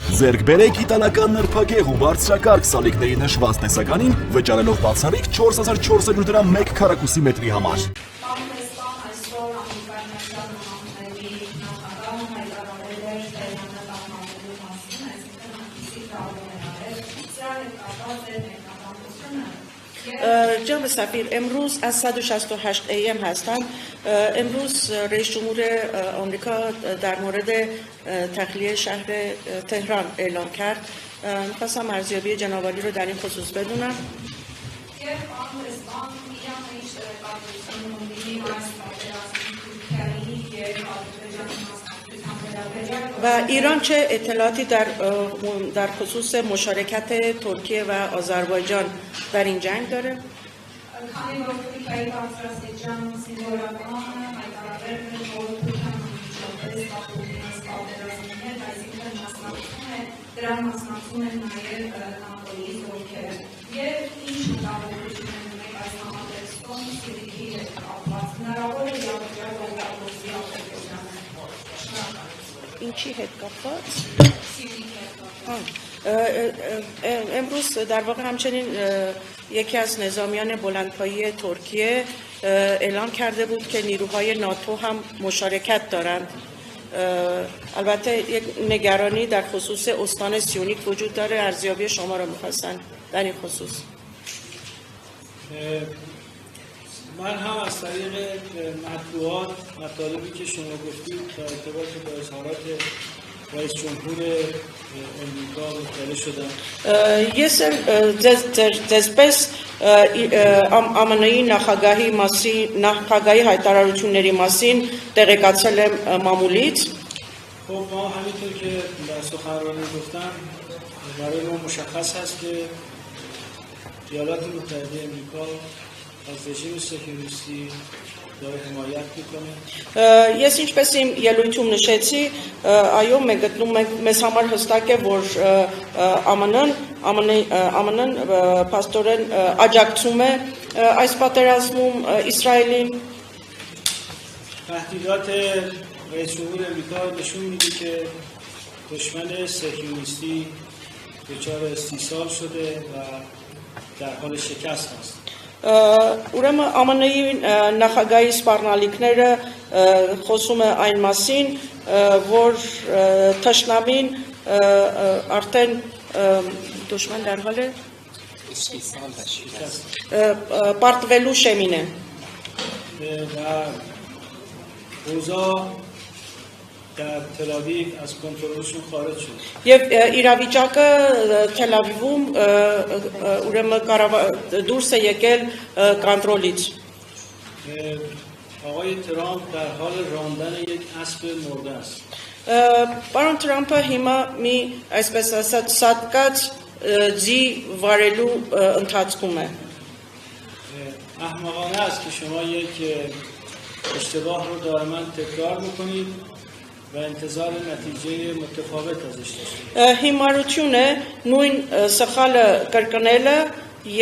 Ձեռք բերեք իտալական նրբագեղ ու բարձրակարգ սալիկների նշված տեսականին, վճարելով բացառիկ 4400 դրամ 1 քառակուսի մետրի համար։ جناب سفیر امروز از 168 AM هستم. امروز رئیس جمهور آمریکا در مورد تخلیه شهر تهران اعلام کرد. می‌خواستم ارزیابی جناب عالی رو در این خصوص بدونم. و ایران چه اطلاعاتی در خصوص مشارکت ترکیه و آذربایجان در این جنگ داره؟ این چی هدکافات؟ امروز در واقع همچنین یکی از نظامیان بلندپایه ترکیه اعلام کرده بود که نیروهای ناتو هم مشارکت دارند. البته یک نگرانی در خصوص استان سیونیک وجود داره. ارزیابی شما رو می‌خواستن در این خصوص. من هم از طریق مطبوعات مطالبی که شما گفتید در ارتباط با اظهارات رئیس جمهور امریکا مطلع شدم. Դեսպես ԱՄՆ-ի նախագահի հայտարարությունների մասին տեղեկացել եմ մամուլից. خب ما همینطور که در سخنرانی گفتم برای ما مشخص هست که ایالات متحده امریکا از رژیم صهیونیستی داره حمایت میکنه. Ես ինչպես իմ ելույթում նշեցի, այո, մենք գտնում ենք մեզ համար հստակ է, որ ԱՄՆ-ն փաստորեն աջակցում է այս պատերազմում Իսրայելին. تهدیدات رئیس جمهور امریکا نشون میده که دشمن صهیونیستی دچار استیصال شده و در حال شکست است. Ուրեմն ԱՄՆ-ի նախագահի սպառնալիքները խոսում է այն մասին, որ թշնամին արդեն դժվար դարձել է պարտվելու շեմին է. و اوضاع در تل آویو از کنترلشون خارج شد. Եվ իրավիճակը Թել Ավիվում ուրեմն դուրս է եկել կոնտրոլից. آقای ترامپ در حال راندن یک اسب مرده است. Պարոն Թրամփը հիմա մի այսպես ասած սատկած ձի վարելու ընթացքում է. احمقانه است که شما یک اشتباه رو دائما تکرار میکنید و انتظار نتیجه متفاوت ازش داشتید. Հիմարություն է նույն սխալը կրկնելը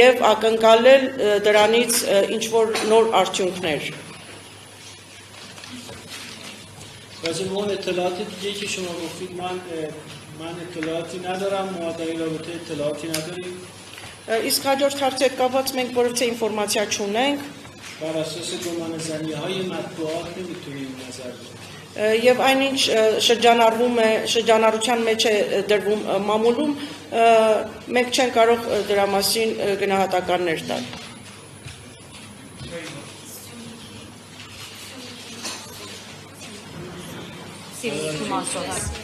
եւ ակնկալել դրանից ինչ որ նոր արդյունքներ. راجع به اون اطلاعات دیگه که شما گفتید من اطلاعاتی ندارم، ما در این رابطه اطلاعاتی نداریم. Իսկ հաջորդ հարցը կապված մենք որևէ ինֆորմացիա չունենք. بر اساس گمانه‌زنی‌های مطبوعات نمیتونیم نظر بدیم. Եվ այնինչ շրջանառվում է շրջանառության մեջ է դրվում մամուլում, մենք չենք կարող դրա մասին գնահատականներ տալ.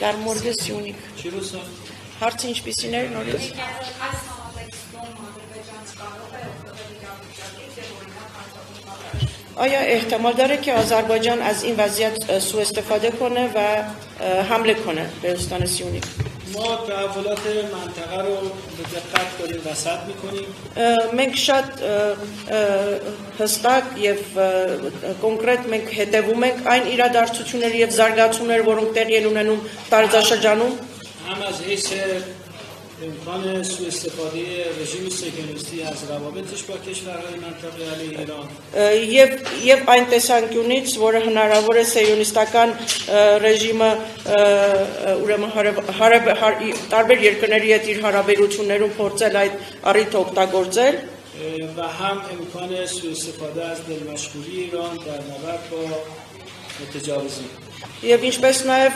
Dar մորդ է Սյունիք. چی رو سا؟ Հարցը ինչպիսին էր նորից? آیا احتمال داره که آذربایجان از این وضعیت سوء استفاده کنه و حمله کنه به استان سیونیک؟ ما تحولات منطقه رو به دقت داریم رصد میکنیم. Մենք շատ հստակ եւ կոնկրետ մենք հետևում ենք այն իրադարձությունների եւ զարգացումները, որոնք տեղի են ունենում տարածաշրջանում. هم از حیث امکان سوء استفاده رژیم سکیونیستی از روابطش با کشورهای منطقه علیه ایران եւ այն տեսանկյունից, որը հնարավոր է սիոնիստական ռեժիմը ուրեմն տարբեր երկրների հետ իր հարաբերություններում փորձել այդ առիթը օգտագործել و هم امکان سوء استفاده از دلمشغولی ایران در نبرد با متجاوزین եւ ինչպես նաեւ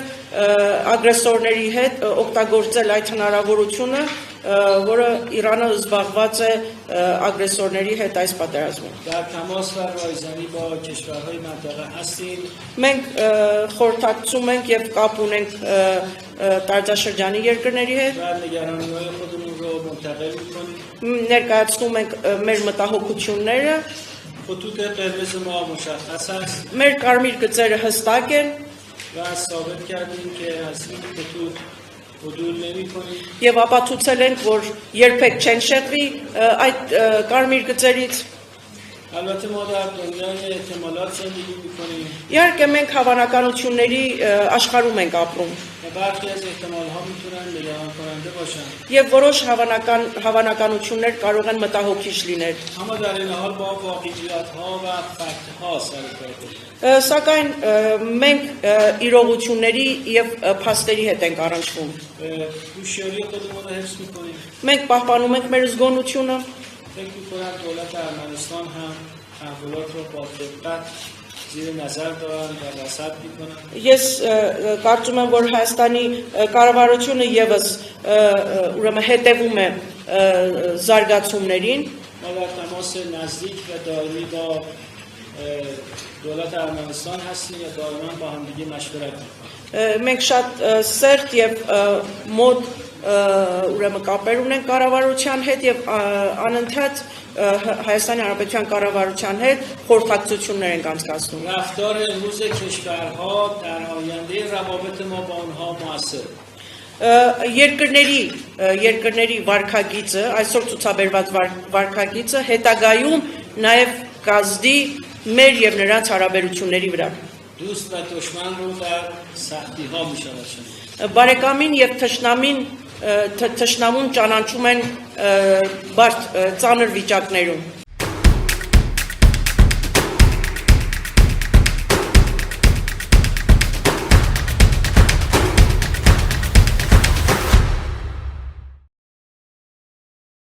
ագրեսորների հետ օգտագործել այդ հնարավորությունը, որը Իրանը զբաղված է ագրեսորների հետ այս պատերազմում։ در تماس و رایزنی با کشورهای منطقه هستیم Մենք խորհրդակցում ենք եւ կապ ունենք տարածաշրջանի երկրների հետ, و نگرانی‌های خودمون رو منتقل می‌کنیم ներկայացնում ենք մեր մտահոգությունները, خطوط قرمز ما مشخص است մեր կարմիր գծերը հստակ են و ثابت کردیم که از این خطوط عدول نمی‌کنیم եւ ապացուցել ենք, որ երբեք չեն շեղվի այդ կարմիր գծերից։ البته ما در دنیای احتمالات زندگی می‌کنیم Իհարկե մենք հավանականությունների աշխարհում ենք ապրում و برخی از احتمال‌ها می‌تونن نگران کننده باشن եւ որոշ հավանականություններ կարող են մտահոգիչ լինել։ اما در این حال با واقعیت‌ها و فکت‌ها سر کار داریم Սակայն մենք իրողությունների եւ փաստերի հետ ենք առնչվում։ هوشیاری خودمون رو حفظ می‌کنیم Մենք պահպանում ենք մեր զգոնությունը فکر می‌کنم دولت ارمنستان هم تحولات رو با دقت زیر نظر دارن و رصد می‌کنن Ես կարծում եմ, որ Հայաստանի կառավարությունը եւս ուրեմն հետևում է զարգացումներին ما در تماس نزدیک و دائمی با دولت ارمنستان هستیم و دائما با هم دیگه مشورت می‌کنیم մենք շատ սերտ եւ մոտ ուրեմն կապեր ունենք կառավարության հետ եւ անընդհատ Հայաստանի Հանրապետության կառավարության հետ խորհրդակցություններ ենք անցկացնում։ رفتار امروز کشورها در آینده روابط ما با آنها موثر Երկրների վարկագիծը, այսօր ցուցաբերված վարկագիծը հետագայում նաև կազդի մեր եւ նրանց հարաբերությունների վրա։ دوست و دشمن رو در سختی ها می‌شناسیم Բարեկամին եւ թշնամուն ճանաչում են բարդ ծանր վիճակներում։